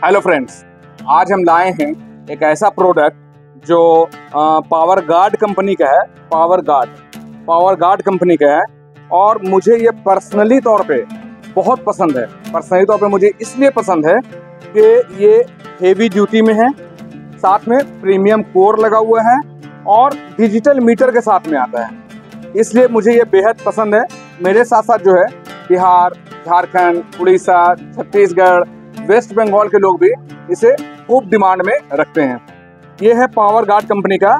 Hello friends, आज हम लाए हैं एक ऐसा प्रोडक्ट जो पावर गार्ड कंपनी का है। पावर गार्ड कंपनी का है और मुझे ये पर्सनली तौर पे बहुत पसंद है। पर्सनली तौर पे मुझे इसलिए पसंद है कि ये हेवी ड्यूटी में है, साथ में प्रीमियम कोर लगा हुआ है और डिजिटल मीटर के साथ में आता है, इसलिए मुझे ये बेहद पसंद है। मेरे साथ साथ जो है बिहार, झारखंड, उड़ीसा, छत्तीसगढ़, वेस्ट बंगाल के लोग भी इसे खूब डिमांड में रखते हैं। ये है पावर गार्ड कंपनी का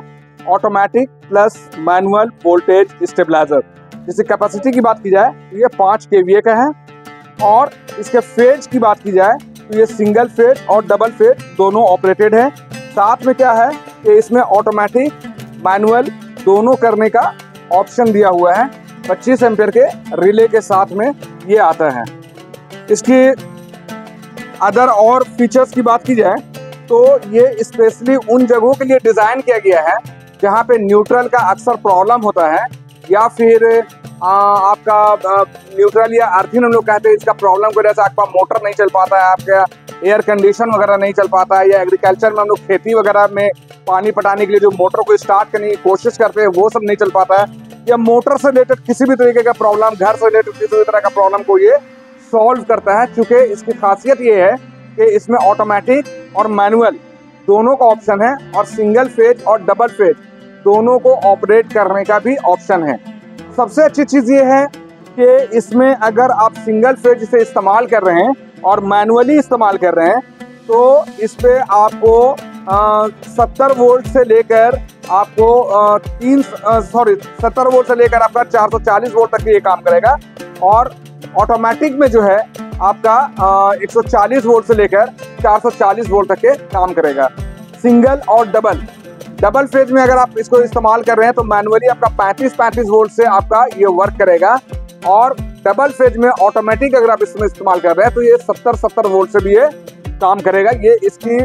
automatic plus manual voltage stabiliser. जिसकी कैपेसिटी की बात की जाए तो ये 5 kVA का है और इसके फेज की बात की जाए तो ये सिंगल फेज और डबल फेज दोनों ऑपरेटेड है। साथ में क्या है कि इसमें ऑटोमेटिक मैनुअल दोनों करने का ऑप्शन दिया हुआ है। 25 एम्पीयर के रिले के साथ में ये आता है। इसकी अदर और फीचर्स की बात की जाए तो ये स्पेशली उन जगहों के लिए डिज़ाइन किया गया है जहाँ पे न्यूट्रल का अक्सर प्रॉब्लम होता है, या फिर आपका न्यूट्रल या अर्थिंग हम लोग कहते हैं, इसका प्रॉब्लम की वजह से आपका मोटर नहीं चल पाता है, आपका एयर कंडीशन वगैरह नहीं चल पाता है, या एग्रीकल्चर में हम लोग खेती वगैरह में पानी पटाने के लिए जो मोटर को स्टार्ट करने की कोशिश करते हैं वो सब नहीं चल पाता है, या मोटर से रिलेटेड किसी भी तरीके का प्रॉब्लम, घर से रिलेटेड किसी भी तरह का प्रॉब्लम को ये सॉल्व करता है। चूँकि इसकी खासियत ये है कि इसमें ऑटोमेटिक और मैनुअल दोनों का ऑप्शन है और सिंगल फेज और डबल फेज दोनों को ऑपरेट करने का भी ऑप्शन है। सबसे अच्छी चीज़ ये है कि इसमें अगर आप सिंगल फेज से इस्तेमाल कर रहे हैं और मैनुअली इस्तेमाल कर रहे हैं तो इस पे आपको 70 वोल्ट से लेकर आपको 70 वोल्ट से लेकर आपका 440 वोल्ट तक ये काम करेगा। और ऑटोमेटिक में जो है आपका 140 वोल्ट से लेकर 440 वोल्ट तक के काम करेगा। सिंगल और डबल फेज में अगर आप इसको इस्तेमाल कर रहे हैं तो मैनुअली आपका 35 वोल्ट से आपका ये वर्क करेगा, और डबल फेज में ऑटोमेटिक अगर आप इसमें इस्तेमाल कर रहे हैं तो ये 70 वोल्ट से भी ये काम करेगा। ये इसकी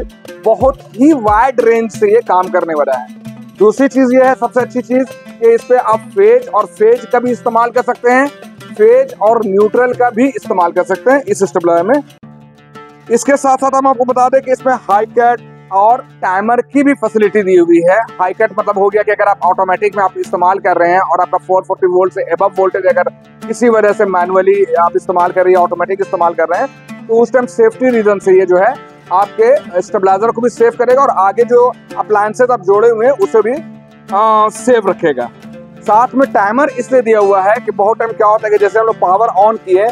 बहुत ही वाइड रेंज से ये काम करने वाला है। दूसरी चीज़ ये है, सबसे अच्छी चीज़, कि इस पर आप फेज और फेज का भी इस्तेमाल कर सकते हैं, फेज और न्यूट्रल का भी इस्तेमाल कर सकते हैं इस स्टेबलाइजर में। इसके साथ साथ हम आपको बता दें कि इसमें हाई कट और टाइमर की भी फैसिलिटी दी हुई है। हाई कट मतलब हो गया कि अगर आप ऑटोमेटिक में आप इस्तेमाल कर रहे हैं और आपका 440 वोल्ट से एबव वोल्टेज अगर किसी वजह से मैनुअली आप इस्तेमाल कर रही है, ऑटोमेटिक इस्तेमाल कर रहे हैं, तो उस टाइम सेफ्टी रीजन से ये जो है आपके स्टेबलाइजर को भी सेफ करेगा और आगे जो अप्लायंसेस आप जोड़े हुए हैं उसे भी सेफ रखेगा। साथ में टाइमर इसलिए दिया हुआ है कि बहुत टाइम क्या होता है कि जैसे हम लोग पावर ऑन किए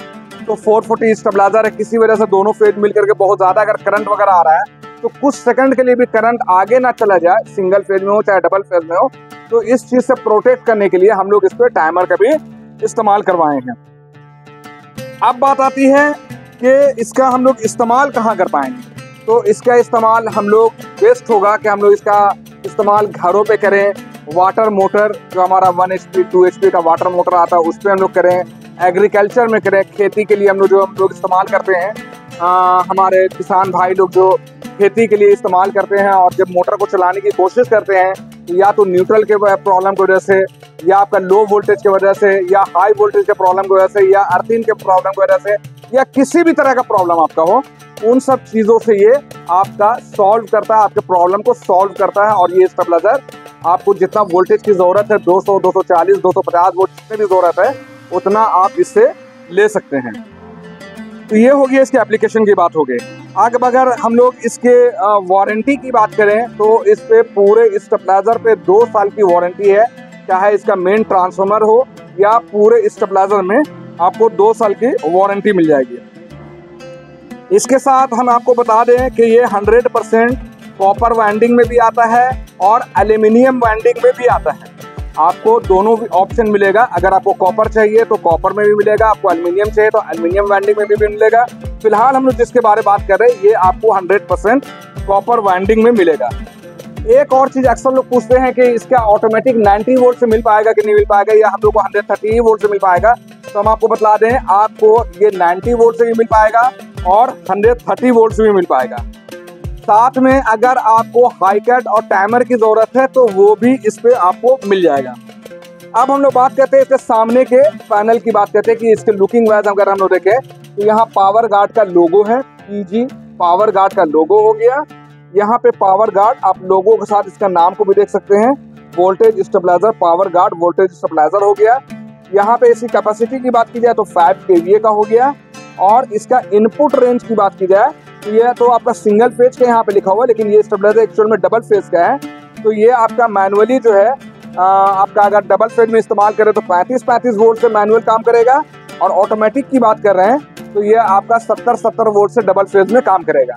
तो 440 स्टेबलाइजर है, किसी वजह से दोनों फेज मिलकर के बहुत ज़्यादा अगर करंट वगैरह आ रहा है तो कुछ सेकंड के लिए भी करंट आगे ना चला जाए, सिंगल फेज में हो चाहे डबल फेज में हो, तो इस चीज़ से प्रोटेक्ट करने के लिए हम लोग इस पर टाइमर का भी इस्तेमाल करवाए हैं। अब बात आती है कि इसका हम लोग इस्तेमाल कहाँ कर पाएंगे। तो इसका इस्तेमाल हम लोग बेस्ट होगा कि हम लोग इसका इस्तेमाल घरों पे करें। वाटर मोटर जो हमारा 1 HP 2 HP का वाटर मोटर आता है उस पर हम लोग करें, एग्रीकल्चर में करें, खेती के लिए हम लोग इस्तेमाल करते हैं। हमारे किसान भाई लोग जो खेती के लिए इस्तेमाल करते हैं और जब मोटर को चलाने की कोशिश करते हैं तो या तो न्यूट्रल के प्रॉब्लम की वजह से, या आपका लो वोल्टेज की वजह से, या हाई वोल्टेज के प्रॉब्लम की वजह से, या अर्थिंग के प्रॉब्लम की वजह से, या किसी भी तरह का प्रॉब्लम आपका हो, उन सब चीज़ों से ये आपका सॉल्व करता है, आपके प्रॉब्लम को सॉल्व करता है। और ये स्टेबलाइजर आपको जितना वोल्टेज की ज़रूरत है 200, 240, 250 वोल्ट जितने भी ज़रूरत है उतना आप इससे ले सकते हैं। तो ये हो गया इसके एप्लीकेशन की बात हो गई। आगे अगर हम लोग इसके वारंटी की बात करें तो इस पे पूरे स्टेबलाइजर पे 2 साल की वारंटी है, चाहे इसका मेन ट्रांसफार्मर हो या पूरे स्टेबलाइजर में आपको 2 साल की वारंटी मिल जाएगी। इसके साथ हम आपको बता दें कि ये 100% कॉपर वाइंडिंग में भी आता है और एल्यूमिनियम वाइंडिंग में भी आता है। आपको दोनों भी ऑप्शन मिलेगा। अगर आपको कॉपर चाहिए तो कॉपर में भी मिलेगा, आपको एल्यूमिनियम चाहिए तो एल्यूमिनियम वाइंडिंग में भी मिलेगा। फिलहाल हम लोग जिसके बारे में बात कर रहे हैं ये आपको 100% कॉपर वाइंडिंग में मिलेगा। एक और चीज़ अक्सर लोग पूछते हैं कि इसका ऑटोमेटिक 90 वोल्ट से मिल पाएगा कि नहीं मिल पाएगा, या हम लोग को 130 वोल्ट से मिल पाएगा। तो हम आपको बता दें आपको ये 90 वोल्ट से भी मिल पाएगा और 130 वोल्ट से भी मिल पाएगा। साथ में अगर आपको हाई कट और टाइमर की ज़रूरत है तो वो भी इस पे आपको मिल जाएगा। अब हम लोग बात करते हैं इसके सामने के पैनल की बात करते हैं कि इसके लुकिंग वाइज अगर हम लोग देखें तो यहाँ पावर गार्ड का लोगो है, PG पावर गार्ड का लोगो हो गया। यहाँ पे पावर गार्ड आप लोगों के साथ इसका नाम को भी देख सकते हैं, voltage stabiliser power guard voltage stabiliser हो गया। यहाँ पे इसकी कैपेसिटी की बात की जाए तो 5 kVA का हो गया। और इसका इनपुट रेंज की बात की जाए तो ये तो आपका सिंगल फेज का यहाँ पे लिखा हुआ है, लेकिन ये स्टेबलाइजर एक्चुअल में डबल फेज का है। तो ये आपका मैनुअली जो है आपका अगर डबल फेज में इस्तेमाल करें तो 35 वोल्ट से मैनुअल काम करेगा, और ऑटोमेटिक की बात कर रहे हैं तो ये आपका 70 वोल्ट से डबल फेज में काम करेगा।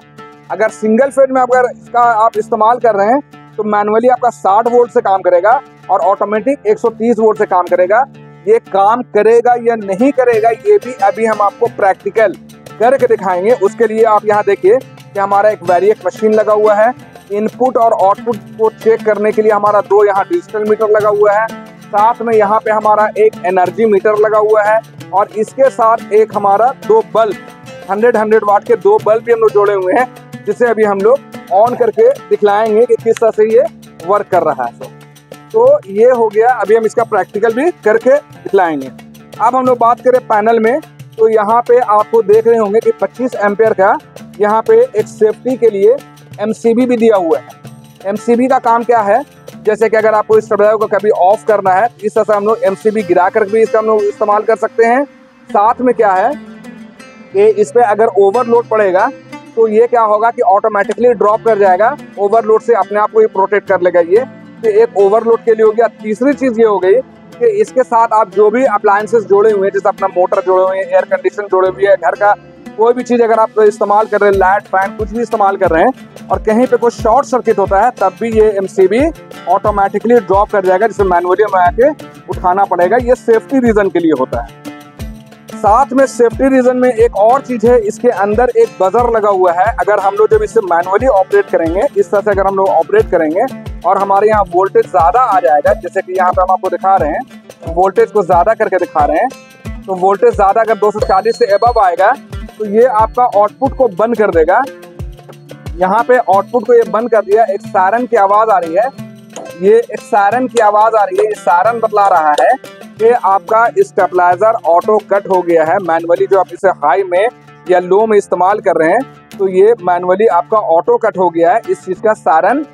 अगर सिंगल फेज में अगर इसका आप इस्तेमाल कर रहे हैं तो मैनुअली आपका 60 वोल्ट से काम करेगा और ऑटोमेटिक 130 वोल्ट से काम करेगा। ये काम करेगा या नहीं करेगा ये भी अभी हम आपको प्रैक्टिकल करके दिखाएंगे। उसके लिए आप यहाँ देखिए कि हमारा एक वेरिएक मशीन लगा हुआ है। इनपुट और आउटपुट को चेक करने के लिए हमारा 2 यहाँ डिजिटल मीटर लगा हुआ है, साथ में यहाँ पे हमारा एक एनर्जी मीटर लगा हुआ है, और इसके साथ एक हमारा 2 बल्ब 100 वाट के 2 बल्ब भी हम लोग जोड़े हुए हैं, जिसे अभी हम लोग ऑन करके दिखलाएंगे कि किस तरह से ये वर्क कर रहा है। तो ये हो गया, अभी हम इसका प्रैक्टिकल भी करके दिखलाएंगे। अब हम लोग बात करें पैनल में, तो यहाँ पे आपको देख रहे होंगे कि 25 एम्पेयर का यहाँ पे एक सेफ्टी के लिए MCB भी दिया हुआ है। MCB का काम क्या है, जैसे कि अगर आपको इस स्टेबलाइजर को कभी ऑफ करना है, इस तरह से हम लोग MCB गिरा कर भी इसका हम लोग इस्तेमाल कर सकते हैं। साथ में क्या है कि इस पे अगर ओवरलोड पड़ेगा तो ये क्या होगा कि ऑटोमेटिकली ड्रॉप कर जाएगा, ओवरलोड से अपने आप को ये प्रोटेक्ट कर लेगा। ये तो एक ओवरलोड के लिए हो गया। तीसरी चीज ये हो गई कि इसके साथ आप जो भी अप्लायंसेस जोड़े हुए हैं, जैसे अपना मोटर जोड़े हुए हैं, एयर कंडीशन जोड़े हुए हैं, घर का कोई भी चीज अगर आप इस्तेमाल कर रहे हैं, लाइट फैन कुछ भी इस्तेमाल कर रहे हैं और कहीं पे कोई शॉर्ट सर्किट होता है, तब भी ये MCB ऑटोमेटिकली ड्रॉप कर जाएगा, जिसे मैनुअली में आके उठाना पड़ेगा। ये सेफ्टी रीजन के लिए होता है। साथ में सेफ्टी रीजन में एक और चीज है, इसके अंदर एक बजर लगा हुआ है। अगर हम लोग जब इसे मैनुअली ऑपरेट करेंगे, इस तरह से अगर हम लोग ऑपरेट करेंगे और हमारे यहाँ वोल्टेज ज्यादा आ जाएगा, जैसे कि यहाँ पे हम आपको दिखा रहे हैं, वोल्टेज को ज्यादा करके दिखा रहे हैं, तो वोल्टेज ज्यादा अगर 240 से अबव आएगा तो ये आपका आउटपुट को बंद कर देगा। यहाँ पे आउटपुट को ये बंद कर दिया। एक सायरन की आवाज आ रही है, ये एक सायरन की आवाज आ रही है। ये सायरन बतला रहा है कि आपका स्टेबलाइजर ऑटो कट हो गया है। मैनुअली जो आप इसे हाई में या लो में इस्तेमाल कर रहे हैं, तो ये मैनुअली आपका ऑटो कट हो गया है। इस चीज का सायरन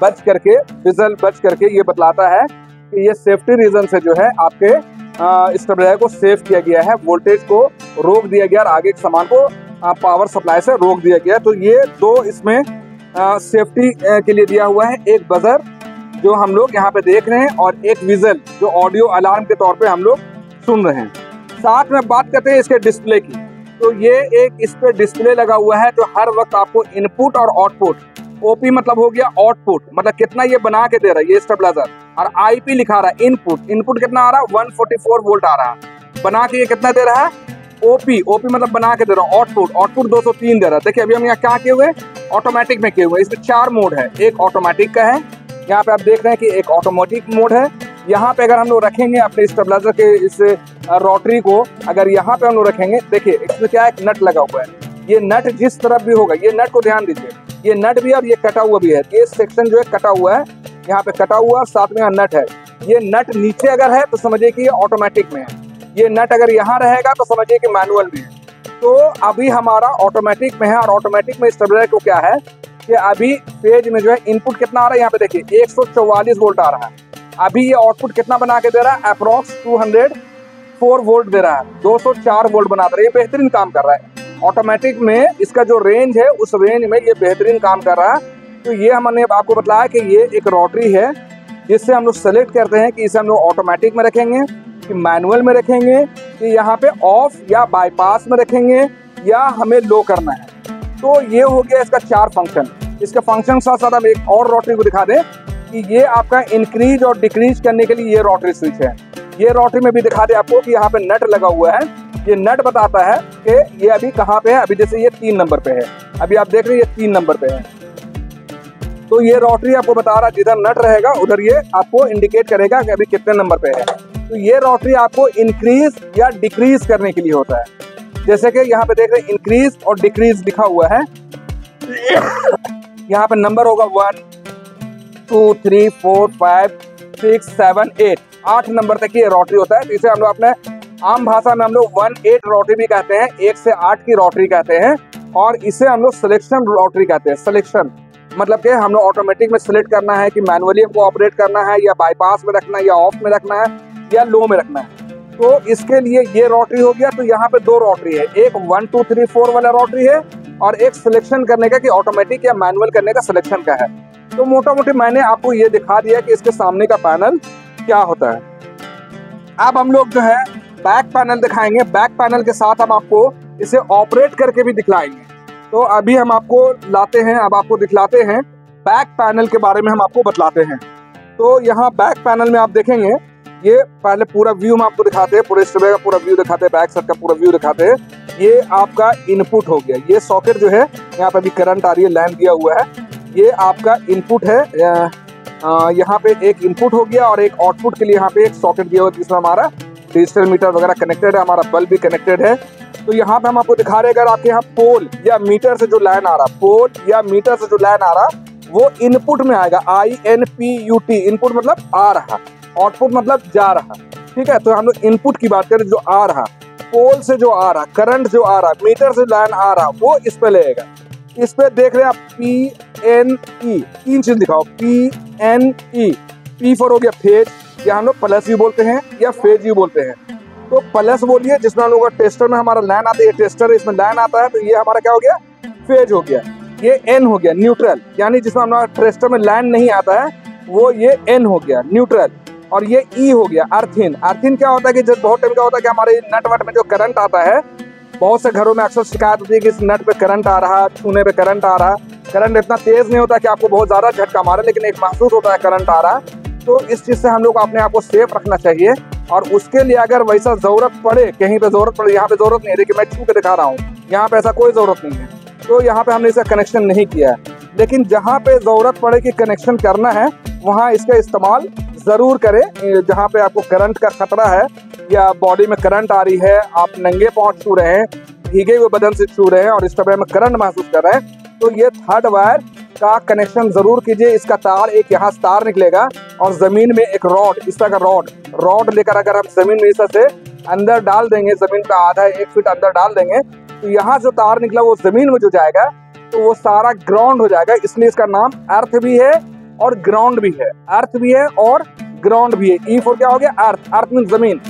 बज करके, विजल बज करके ये बतलाता है कि ये सेफ्टी रीजन से जो है आपके स्टेबलाइजर को सेव किया गया है, वोल्टेज को रोक दिया गया और आगे के सामान को पावर सप्लाई से रोक दिया गया। तो ये 2 इसमें सेफ्टी के लिए दिया हुआ है, एक बजर जो हम लोग यहाँ पे देख रहे हैं और एक विजल जो ऑडियो अलार्म के तौर पे हम लोग सुन रहे हैं। साथ में बात करते हैं इसके डिस्प्ले की, तो ये एक इस पे डिस्प्ले लगा हुआ है जो हर वक्त आपको इनपुट और आउटपुट, OP मतलब हो गया आउटपुट, मतलब कितना ये बना के दे रहा है ये स्टेबलाइजर, और IP लिखा रहा है इनपुट, इनपुट कितना आ रहा है 144 वोल्ट आ रहा है, बना के ये कितना दे रहा है OP मतलब बना के दे रहा है, आउटपुट 203 दे रहा है। देखिए अभी हम यहाँ क्या किए हुए, ऑटोमेटिक में किए हुए। इसमें 4 मोड है, एक ऑटोमेटिक का है, यहाँ पे आप देख रहे हैं कि एक ऑटोमेटिक मोड है। यहाँ पे अगर हम लोग रखेंगे अपने स्टेबलाइजर के इस रोटरी को, अगर यहाँ पे हम लोग रखेंगे, देखिए इसमें क्या एक नट लगा हुआ है। ये नट जिस तरफ भी होगा, ये नट को ध्यान दीजिए, ये नट भी और ये कटा हुआ भी है। ये सेक्शन जो है कटा हुआ है, यहाँ पे कटा हुआ, साथ में यहाँ नट है। ये नट नीचे अगर है तो समझिए कि ये ऑटोमेटिक में है, ये नट अगर यहाँ रहेगा तो समझिए कि मैनुअल में है। तो अभी हमारा ऑटोमेटिक में है, और ऑटोमेटिक में स्टेबलाइजर को क्या है कि अभी पेज में जो है इनपुट कितना आ रहा है, यहाँ पे देखिए 144 वोल्ट आ रहा है। अभी ये आउटपुट कितना बना के दे रहा है, अप्रोक्स 204 वोल्ट दे रहा है, 204 वोल्ट बना दे रहा है। ये बेहतरीन काम कर रहा है। ऑटोमेटिक में इसका जो रेंज है, उस रेंज में ये बेहतरीन काम कर रहा है। तो ये हमने आपको बताया कि ये एक रोटरी है, जिससे हम लोग सेलेक्ट करते हैं कि इसे हम लोग ऑटोमेटिक में रखेंगे, कि मैनुअल में रखेंगे, कि यहाँ पे ऑफ या बाईपास में रखेंगे, या हमें लो करना है। तो ये हो गया इसका 4 फंक्शन। इसका फंक्शन साथ साथ हम एक और रोटरी को दिखा दें कि ये आपका इंक्रीज और डिक्रीज करने के लिए ये रोटरी स्विच है। ये रोटरी में भी दिखा दे आपको कि यहाँ पे नट लगा हुआ है। ये नट बताता है कि ये अभी कहाँ पे है। अभी जैसे ये 3 नंबर पे है, अभी आप देख रहे हैं ये 3 नंबर पे है। तो ये रोटरी आपको बता रहा है जिधर नट रहेगा उधर ये आपको इंडिकेट करेगा कि अभी कितने नंबर पे है। तो ये रोटरी आपको इंक्रीज या डिक्रीज करने के लिए होता है। जैसे कि यहाँ पे देख रहे हैं इंक्रीज और डिक्रीज लिखा हुआ है। यहाँ पे नंबर होगा 1 2 3 4 5 6 7 8, 8 नंबर तक ये रोटरी होता है। इसे हम लोग अपने आम भाषा में हम लोग 1-8 रोटरी भी कहते हैं, 1 से 8 की रोटरी कहते हैं। और इसे हम लोग सिलेक्शन रोटरी कहते हैं। सिलेक्शन मतलब कि हम लोग ऑटोमेटिक में सिलेक्ट करना है कि मैनुअली हमको ऑपरेट करना है, या बाईपास में रखना है, या ऑफ में रखना है, या लो में रखना है। तो इसके लिए ये रोटरी हो गया। तो यहाँ पे दो रोटरी है, एक 1 2 3 4 वाला रोटरी है और एक सिलेक्शन करने का कि ऑटोमेटिक या मैनुअल करने का सिलेक्शन का है। तो मोटा मोटी मैंने आपको ये दिखा दिया कि इसके सामने का पैनल क्या होता है। अब हम लोग जो है बैक पैनल दिखाएंगे। बैक पैनल के साथ हम आपको इसे ऑपरेट करके भी दिखलाएंगे। तो अभी हम आपको लाते हैं, अब आपको दिखलाते हैं बैक पैनल के बारे में, हम आपको बतलाते हैं। तो यहाँ बैक पैनल में आप देखेंगे, ये पहले पूरा व्यू हम आपको दिखाते हैं, पूरे स्टूडियो का पूरा व्यू दिखाते हैं, बैक साइड का पूरा व्यू दिखाते हैं। ये आपका इनपुट हो गया, ये सॉकेट जो है यहाँ पे भी करंट आ रही है, लाइन दिया हुआ है, ये आपका इनपुट है। यहाँ पे एक इनपुट हो गया और एक आउटपुट के लिए यहाँ पे एक सॉकेट दिया हुआ है जिसमें हमारा डिजिटल मीटर वगैरह कनेक्टेड है, हमारा बल्ब भी कनेक्टेड है। तो यहाँ पे हम आपको दिखा रहे हैं, अगर आपके यहाँ पोल या मीटर से जो लाइन आ रहा, पोल या मीटर से जो लाइन आ रहा, वो इनपुट में आएगा। INPUT, इनपुट मतलब आ रहा, आउटपुट मतलब जा रहा। ठीक है, तो हम लोग इनपुट की बात करें, जो आ रहा, पोल से जो आ रहा, करंट जो आ रहा, मीटर से लाइन आ रहा, वो इस पे लगेगा। इस पे देख रहे हैं आप PNE, 3 चीज दिखाओ, PNE। P फॉर हो गया फेज, या हम लोग प्लस यू बोलते हैं या फेज यू बोलते हैं। तो प्लस बोलिए जिसमें हम लोग टेस्टर में हमारा लाइन आता है, ये टेस्टर इसमें लाइन आता है, तो ये हमारा क्या हो गया, फेज हो गया। ये N हो गया न्यूट्रल, यानी जिसमें हमारा टेस्टर में लाइन नहीं आता है वो ये N हो गया न्यूट्रल। और ये E हो गया अर्थिन। अर्थिन क्या होता है कि जब बहुत टाइम क्या होता है कि हमारे नट वट में जो करंट आता है, बहुत से घरों में अक्सर शिकायत होती है कि इस नट पे करंट आ रहा, छूने पे करंट आ रहा। करंट इतना तेज नहीं होता कि आपको बहुत ज्यादा झटका मारे, लेकिन एक महसूस होता है करंट आ रहा। तो इस चीज से हम लोग अपने आप को सेफ रखना चाहिए। और उसके लिए अगर वैसा जरूरत पड़े, कहीं पे जरूरत पड़े, यहाँ पे जरूरत नहीं है, देखिए मैं छू के दिखा रहा हूँ, यहाँ पे ऐसा कोई जरूरत नहीं है, तो यहाँ पे हमने इसका कनेक्शन नहीं किया है। लेकिन जहाँ पे जरूरत पड़े कि कनेक्शन करना है, वहाँ इसका इस्तेमाल जरूर करें। जहाँ पे आपको करंट का खतरा है या बॉडी में करंट आ रही है, आप नंगे पांव छू रहे हैं, भीगे हुए बदन से छू रहे हैं और इस तरह में करंट महसूस कर रहे हैं, तो ये थर्ड वायर का कनेक्शन जरूर कीजिए। इसका तार, एक यहाँ से तार निकलेगा और जमीन में एक रॉड, इस तरह का रॉड लेकर अगर हम जमीन में इस तरह से अंदर डाल देंगे, जमीन का आधा 1 फीट अंदर डाल देंगे, तो यहाँ जो तार निकला वो जमीन में जो जाएगा तो वो सारा ग्राउंड हो जाएगा। इसलिए इसका नाम अर्थ भी है और ग्राउंड भी है। अर्थ भी है और ग्राउंड भी है। E फॉर क्या हो गया, अर्थ। अर्थ मीन जमीन,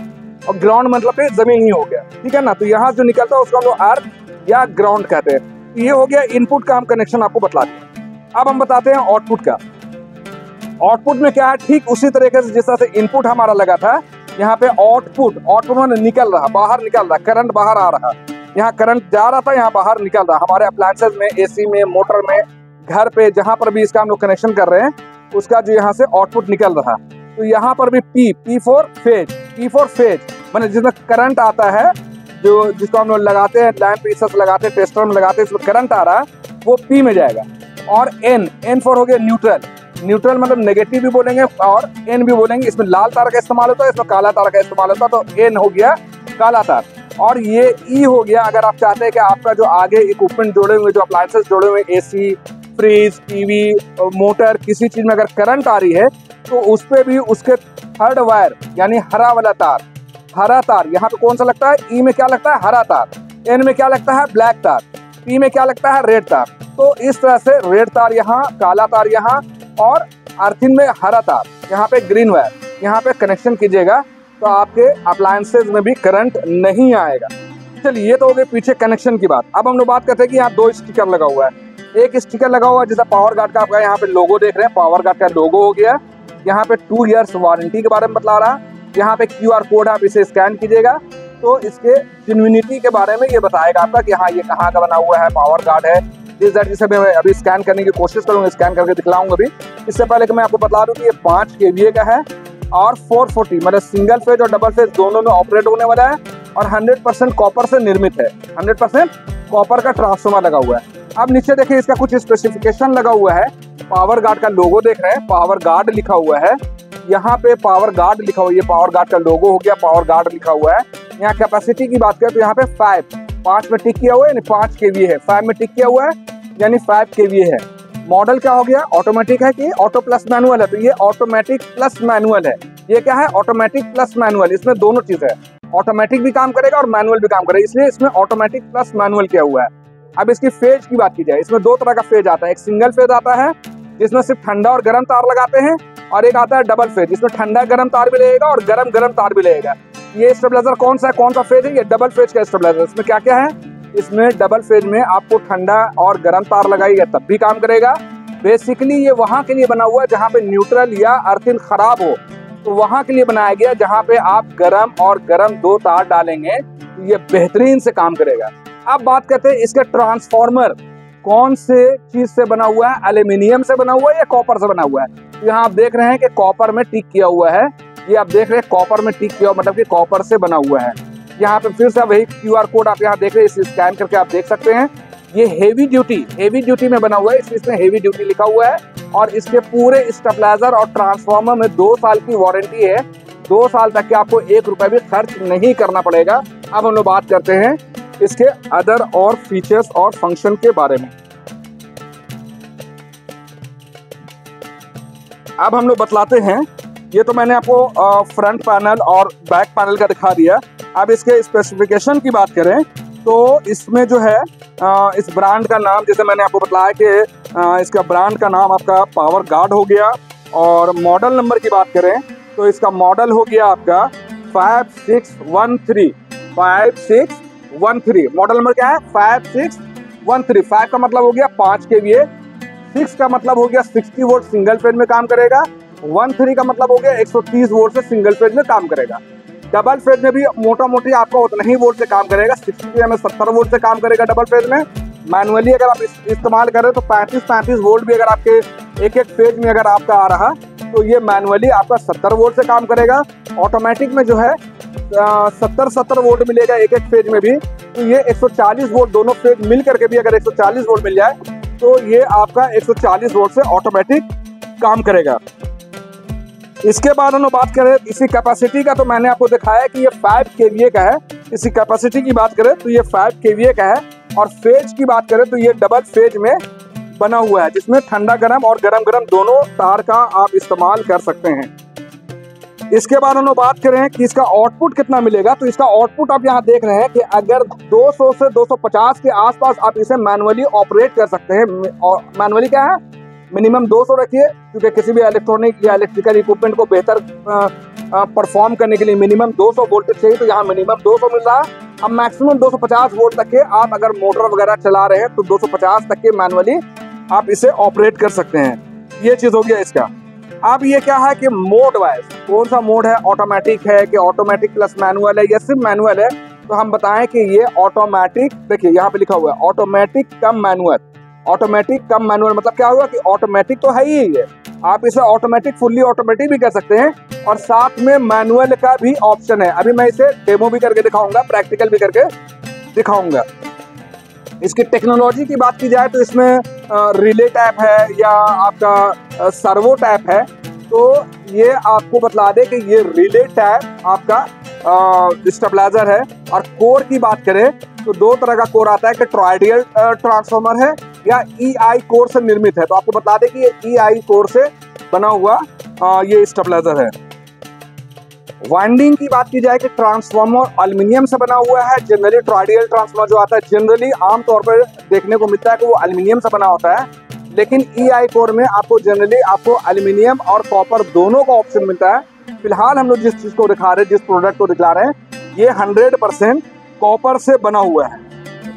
और ग्राउंड मतलब जमीन ही हो गया। ठीक है ना, तो यहाँ जो निकलता है उसको हम लोग अर्थ या ग्राउंड कहते हैं। ये हो गया इनपुट का हम कनेक्शन आपको बता दिया। अब हम बताते हैं आउटपुट का। आउटपुट में क्या है, ठीक उसी तरीके से जिस तरह से इनपुट हमारा लगा था, यहाँ पे आउटपुट में निकल रहा, बाहर निकल रहा, करंट बाहर आ रहा। यहाँ करंट जा रहा था, यहाँ बाहर निकल रहा। हमारे अप्लायंसेस में, AC में, मोटर में, घर पे, जहां पर भी इसका हम लोग कनेक्शन कर रहे हैं, उसका जो यहाँ से आउटपुट निकल रहा। तो यहाँ पर भी P फॉर फेज, माने जिसमें करंट आता है, जो जिसको हम लोग लगाते हैं लाइन पे, इस लगाते हैं, टेस्टर में लगाते हैं, इसमें करंट आ रहा है, वो P में जाएगा। और N फॉर हो गया न्यूट्रल मतलब नेगेटिव भी बोलेंगे और N भी बोलेंगे। इसमें लाल तार का इस्तेमाल होता है, इसमें काला तार का इस्तेमाल होता है, तो N हो गया काला तार। और ये E हो गया, अगर आप चाहते हैं कि आपका जो आगे इक्विपमेंट जोड़े हुए, जो अप्लायंसेस जोड़े हुए, AC, फ्रिज, टीवी, मोटर, किसी चीज में अगर करंट आ रही है तो उस पे भी उसके थर्ड वायर यानी हरा वाला तार, हरा तार, यहाँ पे कौन सा लगता है, E में क्या लगता है, हरा तार, N में क्या लगता है, ब्लैक तार, P में क्या लगता है, रेड तार। तो इस तरह से रेड तार यहाँ, काला तार यहाँ, और अर्थिंग में हरा तार, यहाँ पे ग्रीन वायर, यहाँ पे कनेक्शन कीजिएगा तो आपके अप्लायंसेज में भी करंट नहीं आएगा। चलिए, ये तो हो गए पीछे कनेक्शन की बात। अब हम लोग बात करते हैं कि यहाँ 2 स्टिकर लगा हुआ है। एक स्टिकर लगा हुआ है जैसा पावर गार्ड का, आपका यहाँ पे लोगो देख रहे हैं, पावर गार्ड का लोगो हो गया। यहाँ पे 2 इयर्स वारंटी के बारे में बता रहा है। यहाँ पे QR कोड, आप इसे स्कैन कीजिएगा तो इसके जेन्युइनिटी के बारे में ये बताएगा आपका कि हाँ ये कहाँ का बना हुआ है, पावर गार्ड है। जिसे मैं अभी स्कैन करने की कोशिश करूँगा, स्कैन करके दिखलाऊंगा अभी। इससे पहले कि मैं आपको बता दूं कि ये 5 kVA का है और 440 मतलब सिंगल फेज और डबल फेज दोनों में ऑपरेट होने वाला है, और 100% कॉपर से निर्मित है। 100% कॉपर का ट्रांसफार्मर लगा हुआ है। अब नीचे देखिए, इसका कुछ स्पेसिफिकेशन लगा हुआ है। पावर गार्ड का लोगो देख रहे हैं, पावर गार्ड लिखा हुआ है, यहाँ पे पावर गार्ड लिखा हुआ है, ये पावर गार्ड का लोगो हो गया, पावर गार्ड लिखा हुआ है। यहाँ कैपेसिटी की बात करें तो यहाँ पे 5 में टिक किया हुआ है, यानी 5 kVA है। 5 में टिक किया हुआ है यानी 5 kVA है। मॉडल क्या हो गया, ऑटोमेटिक है कि ऑटो प्लस मैनुअल है, तो ये ऑटोमेटिक प्लस मैनुअल है। ये क्या है, ऑटोमेटिक प्लस मैनुअल, इसमें दोनों चीज है, ऑटोमेटिक भी काम करेगा और मैनुअल भी काम करेगा, इसलिए इसमें ऑटोमेटिक प्लस मैनुअल किया हुआ है। अब इसकी फेज की बात की जाए, इसमें दो तरह का फेज आता है। एक सिंगल फेज आता है जिसमें सिर्फ ठंडा और गर्म तार लगाते हैं, और एक आता है डबल फेज जिसमें ठंडा गर्म तार भी लगेगा और गर्म गर्म तार भी लगेगा। ये स्टेबलाइजर कौन सा फेज है? ये डबल फेज का स्टेबलाइजर। इसमें क्या क्या है? इसमें डबल फेज में आपको ठंडा और गर्म तार लगाइएगा तब भी काम करेगा। बेसिकली ये वहां के लिए बना हुआ है जहां पे न्यूट्रल या अर्थिंग खराब हो, तो वहां के लिए बनाया गया जहां पे आप गरम और गरम दो तार डालेंगे तो ये बेहतरीन से काम करेगा। अब बात करते हैं इसका ट्रांसफार्मर कौन से चीज से बना हुआ है, एल्यूमिनियम से बना हुआ है या कॉपर से बना हुआ है। तो यहाँ आप देख रहे हैं कि कॉपर में टिक किया हुआ है, ये आप देख रहे हैं कॉपर में टिक किया हुआ, मतलब कि कॉपर से बना हुआ है। यहाँ पे फिर से वही QR कोड आप यहाँ देख रहे हैं, इसे स्कैन करके आप देख सकते हैं। ये हेवी ड्यूटी में बना हुआ है, इसमें हेवी ड्यूटी लिखा हुआ है, और इसके पूरे स्टेबलाइजर और ट्रांसफार्मर में 2 साल की वारंटी है। 2 साल तक के आपको 1 रुपए भी खर्च नहीं करना पड़ेगा। अब हम लोग बात करते हैं इसके अदर और फीचर्स और फंक्शन के बारे में। अब हम लोग बतलाते हैं, ये तो मैंने आपको फ्रंट पैनल और बैक पैनल का दिखा दिया। अब इसके स्पेसिफिकेशन की बात करें तो इसमें जो है इस ब्रांड का नाम, जैसे मैंने आपको बताया कि इसका ब्रांड का नाम आपका पावर गार्ड हो गया। और मॉडल नंबर की बात करें तो इसका मॉडल हो गया आपका 5613। 5613 मॉडल नंबर क्या है? 5613। 5 का मतलब हो गया 5 kVA, 6 का मतलब हो गया 60 वोल्ट सिंगल फेज में काम करेगा, 13 का मतलब हो गया 130 वोल्ट से सिंगल फेज में काम करेगा। डबल फेज में भी मोटा मोटी आपको उतना ही वोल्ट से काम करेगा, 60 में 70 वोल्ट से काम करेगा डबल फेज में। मैनुअली अगर आप इस्तेमाल करें तो 35 वोल्ट भी अगर आपके एक फेज में अगर आपका आ रहा तो ये मैनुअली आपका 70 वोल्ट से काम करेगा। ऑटोमेटिक में जो है 70 वोल्ट मिलेगा एक फेज में भी, तो ये 140 वोल्ट दोनों फेज मिल करके भी अगर 140 वोल्ट मिल जाए तो ये आपका 140 वोल्ट से ऑटोमेटिक काम करेगा। इसके बाद हम लोग बात करें इसी कैपेसिटी का, तो मैंने आपको दिखाया कि ये 5 kVA का है। इसी कैपेसिटी की बात करें तो ये 5 kVA का है, और फेज की बात करें तो ये डबल फेज में बना हुआ है जिसमें ठंडा गरम और गरम गरम दोनों तार का आप इस्तेमाल कर सकते हैं। इसके बाद हम लोग बात करें कि इसका आउटपुट कितना मिलेगा, तो इसका आउटपुट आप यहाँ देख रहे हैं कि अगर 200 से 250 के आसपास आप इसे मैनुअली ऑपरेट कर सकते हैं। और मैनुअली क्या है, मिनिमम 200 रखिए, क्योंकि किसी भी इलेक्ट्रॉनिक या इलेक्ट्रिकल इक्विपमेंट को बेहतर परफॉर्म करने के लिए मिनिमम 200 वोल्टेज चाहिए, तो यहाँ मिनिमम 200 मिल रहा है। अब मैक्सिमम 250 वोल्ट तक के आप अगर मोटर वगैरह चला रहे हैं तो 250 तक के मैनुअली आप इसे ऑपरेट कर सकते हैं। ये चीज हो गया इसका। अब ये क्या है कि मोड वाइज कौन सा मोड है, ऑटोमेटिक है कि ऑटोमेटिक प्लस मैनुअल है या सिर्फ मैनुअल है, तो हम बताएं कि ये ऑटोमेटिक, देखिए यहाँ पे लिखा हुआ है ऑटोमेटिक कम मैनुअल। ऑटोमेटिक कम मैनुअल मतलब क्या हुआ कि ऑटोमेटिक तो है ही है, आप इसे ऑटोमेटिक फुल्ली ऑटोमेटिक भी कर सकते हैं, और साथ में मैनुअल का भी ऑप्शन है। अभी मैं इसे डेमो भी करके दिखाऊंगा, प्रैक्टिकल भी करके दिखाऊंगा। इसकी टेक्नोलॉजी की बात की जाए तो इसमें रिले टैप है या आपका सर्वो टैप है। तो ये आपको बतला दे कि ये रिले टैप आपका स्टेबलाइजर है। और कोर की बात करें तो 2 तरह का कोर आता है कि टॉरॉयडल ट्रांसफार्मर है या EI कोर से निर्मित है। तो आपको बता दें कि ये EI कोर से बना हुआ ये स्टेबलाइजर है। वाइंडिंग की बात की जाए कि ट्रांसफार्मर एल्यूमिनियम से बना हुआ है। जनरली टॉरॉयडल ट्रांसफार्मर जो आता है जनरली आमतौर पर देखने को मिलता है कि वो एल्यूमिनियम से बना होता है, लेकिन EI कोर में आपको जनरली आपको एल्यूमिनियम और कॉपर दोनों का ऑप्शन मिलता है। फिलहाल हम लोग जिस चीज को दिखा रहे हैं, जिस प्रोडक्ट को दिखा रहे हैं, ये 100% कॉपर से बना हुआ है।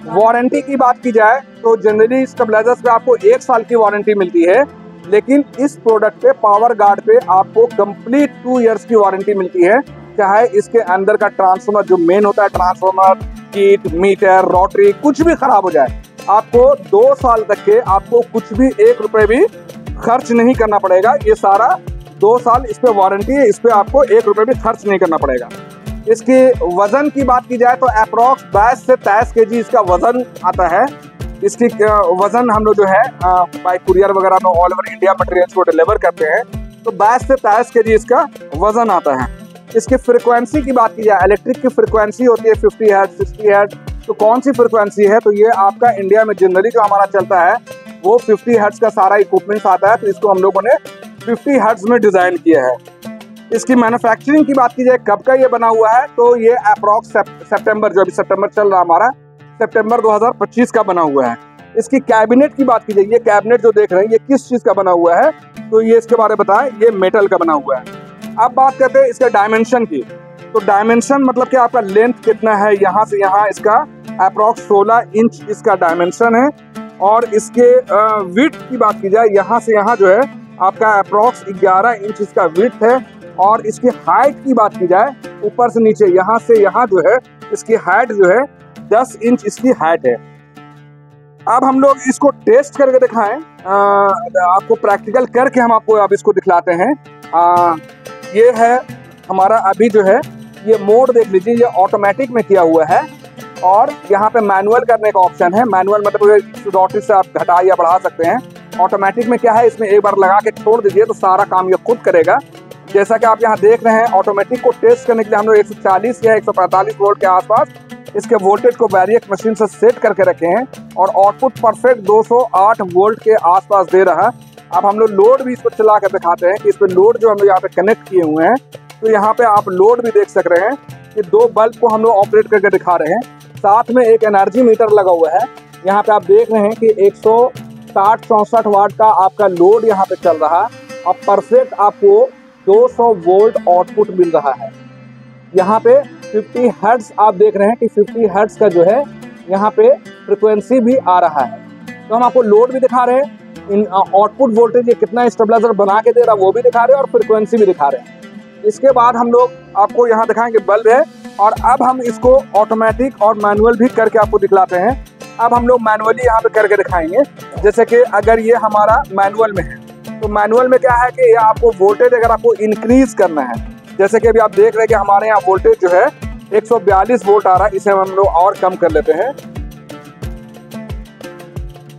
वारंटी की बात की जाए तो जनरली स्टेबलाइजर्स पे आपको 1 साल की वारंटी मिलती है, लेकिन इस प्रोडक्ट पे पावर गार्ड पे आपको कंप्लीट 2 इयर्स की वारंटी मिलती है। चाहे इसके अंदर का ट्रांसफार्मर जो मेन होता है, ट्रांसफार्मर, कीट, मीटर, रोटरी कुछ भी खराब हो जाए, आपको 2 साल तक के आपको कुछ भी 1 रुपए भी खर्च नहीं करना पड़ेगा। ये सारा 2 साल इस पे वारंटी है, इस पे आपको 1 रुपए भी खर्च नहीं करना पड़ेगा। इसके वजन की बात की जाए तो अप्रॉक्स 22 से 23 kg इसका वजन आता है। इसकी वजन हम लोग जो है बाय कुरियर वगैरह में ऑल ओवर इंडिया मटेरियल्स को डिलीवर करते हैं, तो 22 से 23 kg इसका वजन आता है। इसकी फ्रिक्वेंसी की बात की जाए, इलेक्ट्रिक की फ्रिक्वेंसी होती है 50 हर्ट्ज, 60 हर्ट्ज। तो कौन सी फ्रिक्वेंसी है, तो ये आपका इंडिया में जनरली जो हमारा चलता है वो 50 हर्ट्ज का सारा इक्विपमेंट आता है, तो इसको हम लोगों ने 50 हर्ट्ज में डिजाइन किया है। इसकी मैन्युफैक्चरिंग की बात की जाए कब का ये बना हुआ है, तो ये अप्रॉक्स सितंबर, जो अभी सितंबर चल रहा हमारा, सितंबर 2025 का बना हुआ है। इसकी कैबिनेट की बात की जाए, ये कैबिनेट जो देख रहे हैं ये किस चीज़ का बना हुआ है, तो ये इसके बारे में बताएं, ये मेटल का बना हुआ है। अब बात करते हैं इसके डायमेंशन की। तो डायमेंशन मतलब कि आपका लेंथ कितना है, यहाँ से यहाँ इसका अप्रॉक्स 16 इंच इसका डायमेंशन है। और इसके विड्थ की बात की जाए, यहाँ से यहाँ जो है आपका अप्रॉक्स 11 इंच इसका विड्थ है। और इसकी हाइट की बात की जाए, ऊपर से नीचे यहाँ से यहाँ जो है इसकी हाइट जो है 10 इंच इसकी हाइट है। अब हम लोग इसको टेस्ट करके दिखाएं, आपको प्रैक्टिकल करके हम आपको अब इसको दिखलाते हैं। ये है हमारा अभी जो है ये मोड देख लीजिए, ये ऑटोमेटिक में किया हुआ है। और यहाँ पे मैनुअल करने का ऑप्शन है। मैनुअल मतलब रोटरी से आप घटा या बढ़ा सकते हैं। ऑटोमेटिक में क्या है, इसमें एक बार लगा के छोड़ दीजिए तो सारा काम ये खुद करेगा। जैसा कि आप यहाँ देख रहे हैं, ऑटोमेटिक को टेस्ट करने के लिए हम लोग 140 या 145 वोल्ट के आसपास इसके वोल्टेज को वेरिएक मशीन से सेट करके रखे हैं। और आउटपुट परफेक्ट 208 वोल्ट के आसपास दे रहा है। अब हम लोग लोड भी इसको चला कर दिखाते हैं कि इस पर लोड जो हम लोग यहाँ पे कनेक्ट किए हुए हैं, तो यहाँ पे आप लोड भी देख सक रहे हैं कि 2 बल्ब को हम लोग ऑपरेट करके दिखा रहे हैं। साथ में एक एनर्जी मीटर लगा हुआ है। यहाँ पे आप देख रहे हैं कि 160-64 वाट का आपका लोड यहाँ पे चल रहा है और परफेक्ट आपको 200 वोल्ट आउटपुट मिल रहा है। यहाँ पे 50 हर्ट्ज आप देख रहे हैं कि 50 हर्ट्ज का जो है यहाँ पे फ्रिक्वेंसी भी आ रहा है। तो हम आपको लोड भी दिखा रहे हैं, इन आउटपुट वोल्टेज ये कितना स्टेबलाइजर बना के दे रहा है वो भी दिखा रहे हैं और फ्रिक्वेंसी भी दिखा रहे हैं। इसके बाद हम लोग आपको यहाँ दिखाएंगे बल्ब है। और अब हम इसको ऑटोमेटिक और मैनुअल भी करके आपको दिखलाते हैं। अब हम लोग मैनुअली यहाँ पे करके दिखाएंगे। जैसे कि अगर ये हमारा मैनुअल में है, तो मैनुअल में क्या है कि ये आपको वोल्टेज अगर आपको इंक्रीज करना है, जैसे कि अभी आप देख रहे हैं कि हमारे यहाँ वोल्टेज जो है 142 वोल्ट आ रहा है, इसे हम लोग और कम कर लेते हैं।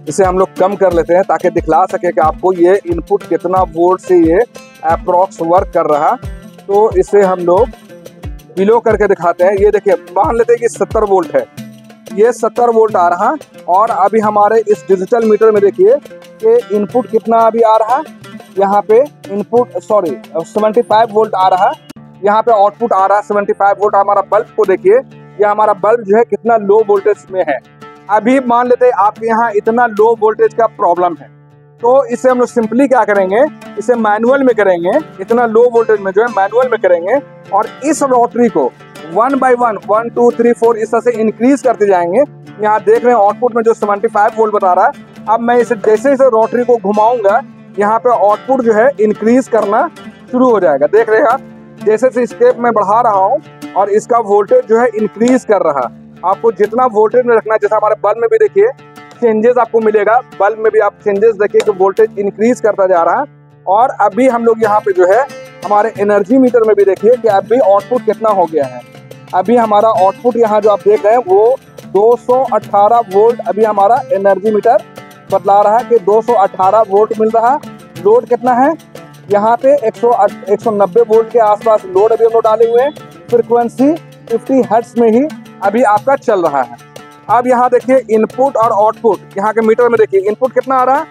इसे हम लोग कम कर लेते हैं ताकि दिखला सके कि आपको ये इनपुट कितना वोल्ट से ये अप्रॉक्स वर्क कर रहा। तो इसे हम लोग बिलो करके दिखाते हैं। ये देखिए, मान लेते हैं कि 70 वोल्ट है, ये 70 वोल्ट आ रहा। और अभी हमारे इस डिजिटल मीटर में देखिए कि इनपुट कितना अभी आ रहा, यहाँ पे इनपुट 75 वोल्ट आ रहा, यहाँ पे आउटपुट आ रहा है 75 वोल्ट। हमारा बल्ब को देखिए, ये हमारा बल्ब जो है कितना लो वोल्टेज में है। अभी मान लेते हैं आपके यहाँ इतना लो वोल्टेज का प्रॉब्लम है, तो इसे हम लोग सिंपली क्या करेंगे, इसे मैनुअल में करेंगे। इतना लो वोल्टेज में जो है मैनुअल में करेंगे और इस रोटरी को 1 by 1 1 2 3 4 इस तरह से इंक्रीज करते जाएंगे। यहाँ देख रहे हैं आउटपुट में जो 75 वोल्ट बता रहा है। अब मैं इसे जैसे जैसे रोटरी को घुमाऊंगा, यहाँ पे आउटपुट जो है इंक्रीज करना शुरू हो जाएगा। देख रहे हैं आप, जैसे जैसे स्टेप में बढ़ा रहा हूँ और इसका वोल्टेज जो है इंक्रीज कर रहा। आपको जितना वोल्टेज में रखना है, जैसा हमारे बल्ब में भी देखिए चेंजेस आपको मिलेगा, बल्ब में भी आप चेंजेस देखिए कि वोल्टेज इंक्रीज करता जा रहा है। और अभी हम लोग यहाँ पे जो है हमारे एनर्जी मीटर में भी देखिए कि अभी आउटपुट कितना हो गया है। अभी हमारा आउटपुट यहाँ जो आप देख रहे हैं वो 218 वोल्ट अभी हमारा एनर्जी मीटर बतला रहा है कि 218 वोल्ट मिल रहा। लोड कितना है, यहाँ पे 190 वोल्ट के आसपास लोड अभी हम लोग डाले हुए हैं। फ्रिक्वेंसी 50 हर्ट्ज में ही अभी आपका चल रहा है। अब यहाँ देखिए इनपुट और आउटपुट, यहाँ के मीटर में देखिए इनपुट कितना आ रहा है,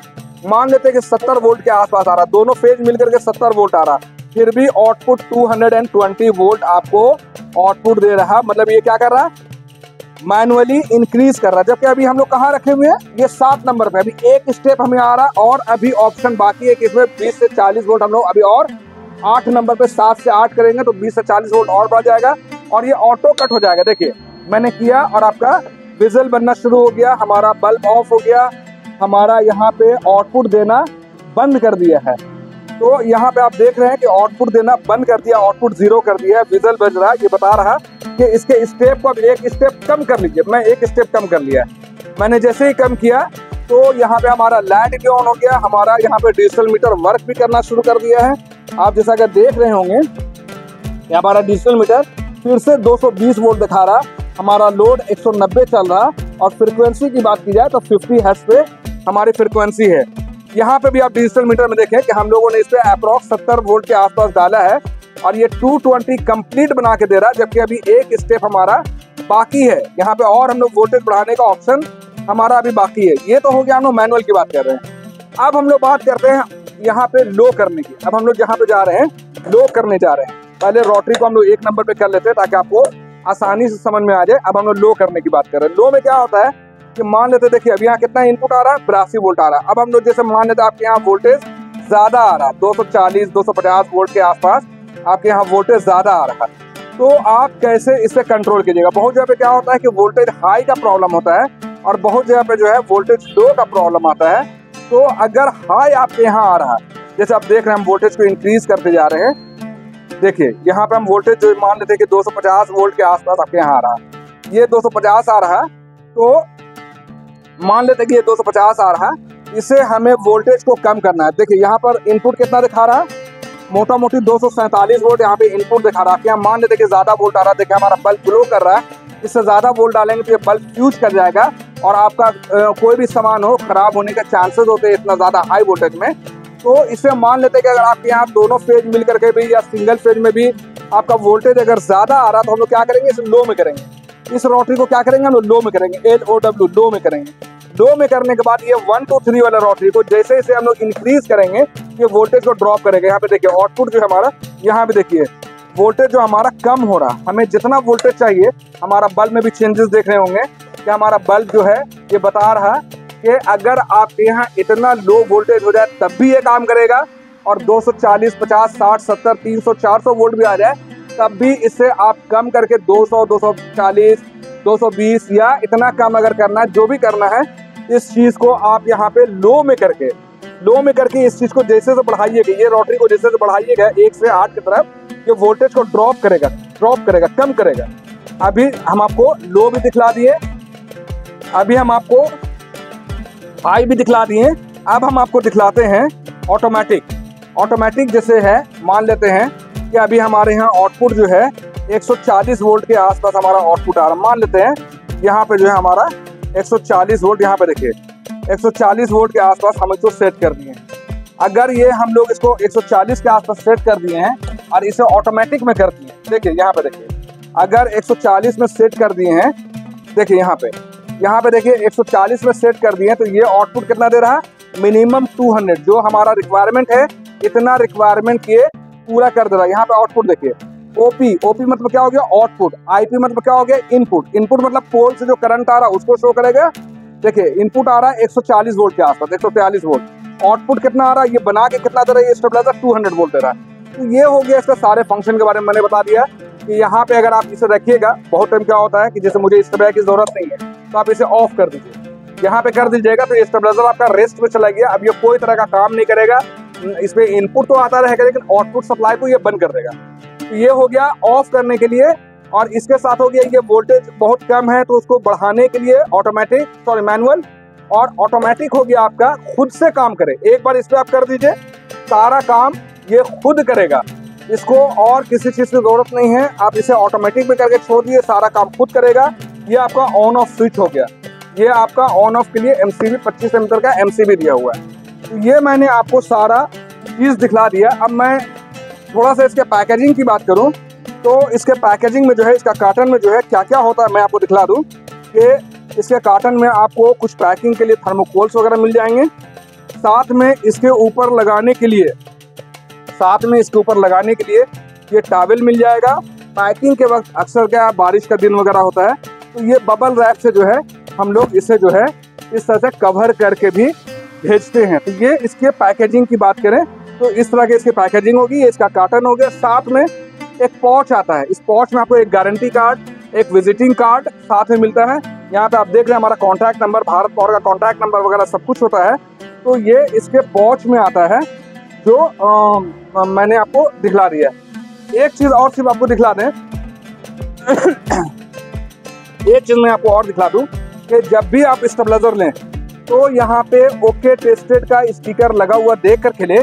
मान लेते हैं कि 70 वोल्ट के आसपास आ रहा, दोनों फेज मिलकर के 70 वोल्ट आ रहा, फिर भी आउटपुट 220 वोल्ट आपको आउटपुट दे रहा। मतलब ये क्या कर रहा है, मैनुअली इंक्रीज कर रहा है। जबकि अभी हम लोग कहाँ रखे हुए हैं, ये 7 नंबर पे, अभी एक स्टेप हमें आ रहा और अभी ऑप्शन बाकी है कि इसमें 20 से 40 वोल्ट हम लोग अभी और 8 नंबर पे 7 से 8 करेंगे तो 20 से 40 वोल्ट और बढ़ जाएगा और ये ऑटो कट हो जाएगा। देखिए मैंने किया और आपका विजल बनना शुरू हो गया, हमारा बल्ब ऑफ हो गया, हमारा यहाँ पे आउटपुट देना बंद कर दिया है। तो यहाँ पे आप देख रहे हैं कि आउटपुट देना बंद कर दिया, आउटपुट 0 कर दिया है, विजल बज रहा है। ये बता रहा कि इसके स्टेप को अब एक स्टेप कम कर लीजिए। मैं एक स्टेप कम कर लिया, मैंने जैसे ही कम किया तो यहाँ पे हमारा लाइट भी ऑन हो गया, हमारा यहाँ पे डिजिटल मीटर वर्क भी करना शुरू कर दिया है। आप जैसा अगर देख रहे होंगे हमारा डिजिटल मीटर फिर से 220 वोल्ट दिखा रहा, हमारा लोड 190 चल रहा और फ्रीक्वेंसी की बात की जाए तो 50 हर्ट्ज पे हमारी फ्रीक्वेंसी है। यहाँ पे भी आप डिजिटल मीटर में देखें कि हम लोगों ने इस पे अप्रॉक्स 70 वोल्ट के आसपास डाला है और ये 220 कंप्लीट बना के दे रहा है, जबकि अभी एक स्टेप हमारा बाकी है। यहाँ पे और हम लोग वोल्टेज बढ़ाने का ऑप्शन हमारा अभी बाकी है। ये तो हो गया, हम लोग मैनुअल की बात कर रहे हैं। अब हम लोग बात करते हैं यहाँ पे लो करने की। अब हम लोग यहाँ पे जा रहे हैं लो करने जा रहे हैं। पहले रोटरी को हम लोग 1 नंबर पे कर लेते हैं ताकि आपको आसानी से समझ में आ जाए। अब हम लोग लो करने की बात कर रहे हैं। लो में क्या होता है कि मान लेते देखिए अब यहाँ कितना इनपुट आ रहा है, 82 वोल्ट आ रहा है। अब हम लोग जैसे मान लेते आपके यहाँ वोल्टेज ज़्यादा आ रहा है, 240 250 वोल्ट के आसपास आपके यहाँ वोल्टेज ज़्यादा आ रहा है, तो आप कैसे इसे कंट्रोल कीजिएगा। बहुत जगह पे क्या होता है कि वोल्टेज हाई का प्रॉब्लम होता है और बहुत जगह पे जो है वोल्टेज लो का प्रॉब्लम आता है। तो अगर हाई आपके यहाँ आ रहा है, जैसे आप देख रहे हैं हम वोल्टेज को इंक्रीज करते जा रहे हैं, देखिए यहाँ पे हम वोल्टेज जो मान लेते हैं कि 250 वोल्ट के आसपास आपके यहाँ आ रहा है, ये 250 आ रहा है, तो मान लेते हैं कि ये 250 आ रहा है, इसे हमें वोल्टेज को कम करना है। देखिए यहाँ पर इनपुट कितना दिखा रहा है, मोटा मोटी 247 वोल्ट यहाँ पे इनपुट दिखा रहा है। यहाँ मान लेते हैं कि ज़्यादा वोल्ट आ रहा है, देखिए हमारा बल्ब ग्लो कर रहा है, इससे ज़्यादा वोल्ट डालेंगे तो ये बल्ब फ्यूज कर जाएगा और आपका कोई भी सामान हो खराब होने का चांसेस होते हैं इतना ज़्यादा हाई वोल्टेज में। तो इसे मान लेते हैं कि अगर आपके यहाँ दोनों फेज मिल करके भी या सिंगल फेज में भी आपका वोल्टेज अगर ज़्यादा आ रहा है तो हम लोग क्या करेंगे, इसे लो में करेंगे। इस रोटरी को क्या करेंगे हम लोग लो में करेंगे, LOW लो में करेंगे। लो में करने के बाद ये 1 2 3 वाला रोटरी को जैसे जैसे हम लोग इंक्रीज करेंगे ये वोल्टेज को ड्रॉप करेंगे। यहाँ पे देखिए आउटपुट जो हमारा, यहाँ पे देखिए वोल्टेज जो हमारा कम हो रहा है, हमें जितना वोल्टेज चाहिए, हमारा बल्ब में भी चेंजेस देख रहे होंगे कि हमारा बल्ब जो है ये बता रहा है कि अगर आपके यहाँ इतना लो वोल्टेज हो जाए तब भी ये काम करेगा, और 240 50 60 70 300 400 वोल्ट भी आ जाए तब भी इसे आप कम करके 200 240 220 या इतना कम अगर करना है, जो भी करना है, इस चीज़ को आप यहाँ पे लो में करके इस चीज़ को जैसे से बढ़ाइएगा, ये रोटरी को जैसे से बढ़ाइएगा 1 से 8 की तरफ, ये वोल्टेज को ड्रॉप करेगा कम करेगा। अभी हम आपको लो भी दिखला दिए, अभी हम आपको हाई भी दिखला दिए। अब हम आपको दिखलाते हैं ऑटोमेटिक जैसे है। मान लेते हैं कि अभी हमारे यहाँ आउटपुट जो है 140 वोल्ट के आसपास हमारा आउटपुट आ रहा है। मान लेते हैं यहाँ पे जो है हमारा 140 वोल्ट, यहाँ पे देखिए 140 वोल्ट के आसपास हम इसको सेट कर दिए। अगर ये हम लोग इसको 140 के आसपास सेट कर दिए हैं और इसे ऑटोमेटिक में कर दिए, देखिए यहाँ पे देखिए अगर 140 में सेट कर दिए हैं, देखिए यहाँ पे देखिए 140 में सेट कर दिए हैं, तो ये आउटपुट कितना दे रहा है, मिनिमम 200, जो हमारा रिक्वायरमेंट है इतना रिक्वायरमेंट ये पूरा कर दे रहा है। यहाँ पे आउटपुट देखिए ओपी मतलब क्या हो गया, आउटपुट। IP मतलब क्या हो गया, इनपुट मतलब पोल से जो करंट आ रहा है उसको शो करेगा। देखिए इनपुट आ रहा है 140 वोल्ट के आसपास, 143 वोल्ट। आउटपुट कितना आ रहा है, ये बना के कितना दे रहा है, ये स्टेबलाइजर 200 वोल्ट दे रहा है। तो ये हो गया इसका सारे फंक्शन के बारे में मैंने बता दिया कि यहाँ पे अगर आप इसे रखिएगा, बहुत टाइम क्या होता है कि जैसे मुझे इस तरह की जरूरत नहीं है तो आप इसे ऑफ कर दीजिए, यहाँ पे कर दीजिएगा, तो ये स्टेबलाइजर आपका रेस्ट में चला गया। अब ये कोई तरह का काम नहीं करेगा, इस पे इनपुट तो आता रहेगा लेकिन आउटपुट सप्लाई को ये बंद कर देगा। तो ये हो गया ऑफ करने के लिए। और इसके साथ हो गया ये वोल्टेज बहुत कम है तो उसको बढ़ाने के लिए मैनुअल, और ऑटोमेटिक हो गया आपका खुद से काम करे। एक बार इस पे आप कर दीजिए, सारा काम ये खुद करेगा, इसको और किसी चीज़ की जरूरत नहीं है। आप इसे ऑटोमेटिक में करके छोड़ दिए, सारा काम खुद करेगा। ये आपका ऑन ऑफ स्विच हो गया। ये आपका ऑन ऑफ के लिए MCB 25 एम्पीयर का MCB दिया हुआ है। तो ये मैंने आपको सारा चीज़ दिखला दिया। अब मैं थोड़ा सा इसके पैकेजिंग की बात करूं तो इसके पैकेजिंग में जो है, इसका कार्टन में जो है क्या क्या होता है मैं आपको दिखला दूं कि इसके कार्टन में आपको कुछ पैकिंग के लिए थर्मोकोल्स वगैरह मिल जाएंगे। साथ में इसके ऊपर लगाने के लिए ये टॉवेल मिल जाएगा। पैकिंग के वक्त अक्सर क्या बारिश का दिन वगैरह होता है तो ये बबल रैप से जो है हम लोग इसे जो है इस तरह से कवर करके भी भेजते हैं। तो ये इसके पैकेजिंग की बात करें तो इस तरह की इसकी पैकेजिंग होगी। ये इसका कार्टन हो गया। साथ में एक पॉच आता है, इस पॉच में आपको एक गारंटी कार्ड, एक विजिटिंग कार्ड साथ में मिलता है। यहाँ पे आप देख रहे हैं हमारा कॉन्टैक्ट नंबर, भारत पावर का कॉन्टैक्ट नंबर वगैरह सब कुछ होता है। तो ये इसके पॉच में आता है जो मैंने आपको दिखला दिया। एक चीज़ और सिर्फ आपको दिखला दें एक चीज़ मैं आपको और दिखला दूं कि जब भी आप स्टेबलाइजर लें तो यहाँ पे ओके टेस्टेड का स्टिकर लगा हुआ देख कर खेलें।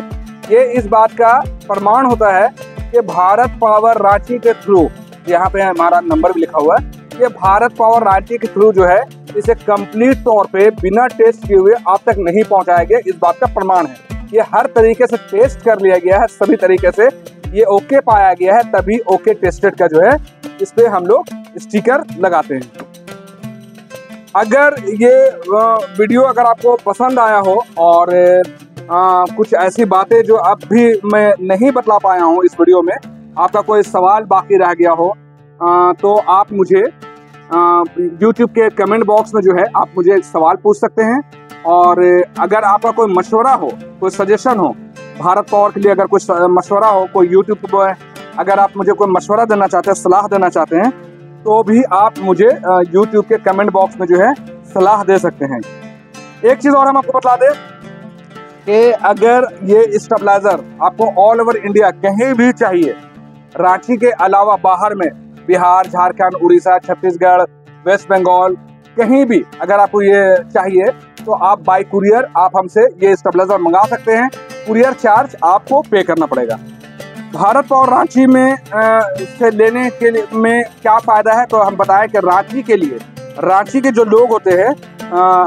ये इस बात का प्रमाण होता है कि भारत पावर रांची के थ्रू, यहाँ पे हमारा नंबर भी लिखा हुआ है, ये भारत पावर रांची के थ्रू जो है इसे कंप्लीट तौर पे बिना टेस्ट किए हुए आप तक नहीं पहुँचाया गया, इस बात का प्रमाण है। ये हर तरीके से टेस्ट कर लिया गया है, सभी तरीके से ये ओके पाया गया है, तभी ओके टेस्टेड का जो है इस पे हम लोग स्टिकर लगाते हैं। अगर ये वीडियो अगर आपको पसंद आया हो और कुछ ऐसी बातें जो अब भी मैं नहीं बतला पाया हूँ इस वीडियो में, आपका कोई सवाल बाकी रह गया हो तो आप मुझे YouTube के कमेंट बॉक्स में जो है आप मुझे सवाल पूछ सकते हैं। और अगर आपका कोई मशवरा हो, कोई सजेशन हो भारत पावर के लिए, अगर कोई मशवरा हो, कोई YouTube पर अगर आप मुझे कोई मशवरा देना चाहते हैं, सलाह देना चाहते हैं, तो भी आप मुझे YouTube के कमेंट बॉक्स में जो है सलाह दे सकते हैं। एक चीज़ और हम आपको बता दें कि अगर ये स्टेबलाइजर आपको ऑल ओवर इंडिया कहीं भी चाहिए, रांची के अलावा बाहर में बिहार, झारखंड, उड़ीसा, छत्तीसगढ़, वेस्ट बंगाल, कहीं भी अगर आपको ये चाहिए तो आप बाय कुरियर आप हमसे ये स्टेबलाइजर मंगा सकते हैं। कुरियर चार्ज आपको पे करना पड़ेगा। भारत पावर रांची में से लेने के लिए में क्या फ़ायदा है, तो हम बताएं कि रांची के लिए, रांची के जो लोग होते हैं,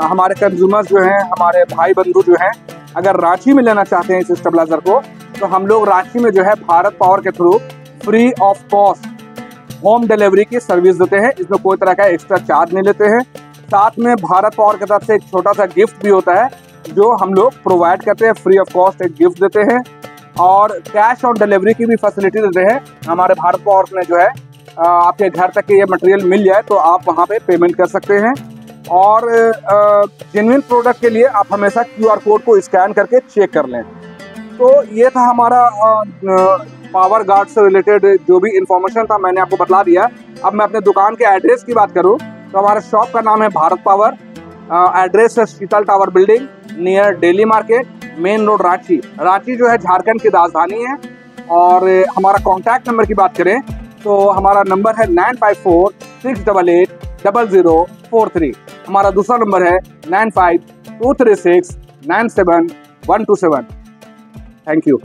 हमारे कंज्यूमर्स जो हैं, हमारे भाई बंधु जो हैं, अगर रांची में लेना चाहते हैं इस स्टेबलाइजर को, तो हम लोग रांची में जो है भारत पावर के through free of cost home delivery की सर्विस देते हैं। इसमें कोई तरह का एक्स्ट्रा चार्ज नहीं लेते हैं। साथ में भारत पावर की तरफ से एक छोटा सा गिफ्ट भी होता है जो हम लोग प्रोवाइड करते हैं, फ्री ऑफ कॉस्ट एक गिफ्ट देते हैं। और कैश ऑन डिलीवरी की भी फैसिलिटी देते हैं। हमारे भारत पावर में जो है आपके घर तक ये मटेरियल मिल जाए तो आप वहाँ पे पेमेंट कर सकते हैं। और जेन्युइन प्रोडक्ट के लिए आप हमेशा QR कोड को स्कैन करके चेक कर लें। तो ये था हमारा पावर गार्ड से रिलेटेड जो भी इंफॉर्मेशन था, मैंने आपको बता दिया। अब मैं अपने दुकान के एड्रेस की बात करूं तो हमारे शॉप का नाम है भारत पावर। एड्रेस है Sheetal tower building near daily market, main road, Ranchi. Ranchi जो है झारखंड की राजधानी है। और हमारा कॉन्टैक्ट नंबर की बात करें तो हमारा नंबर है 9546880043। हमारा दूसरा नंबर है 9523697127। Thank you.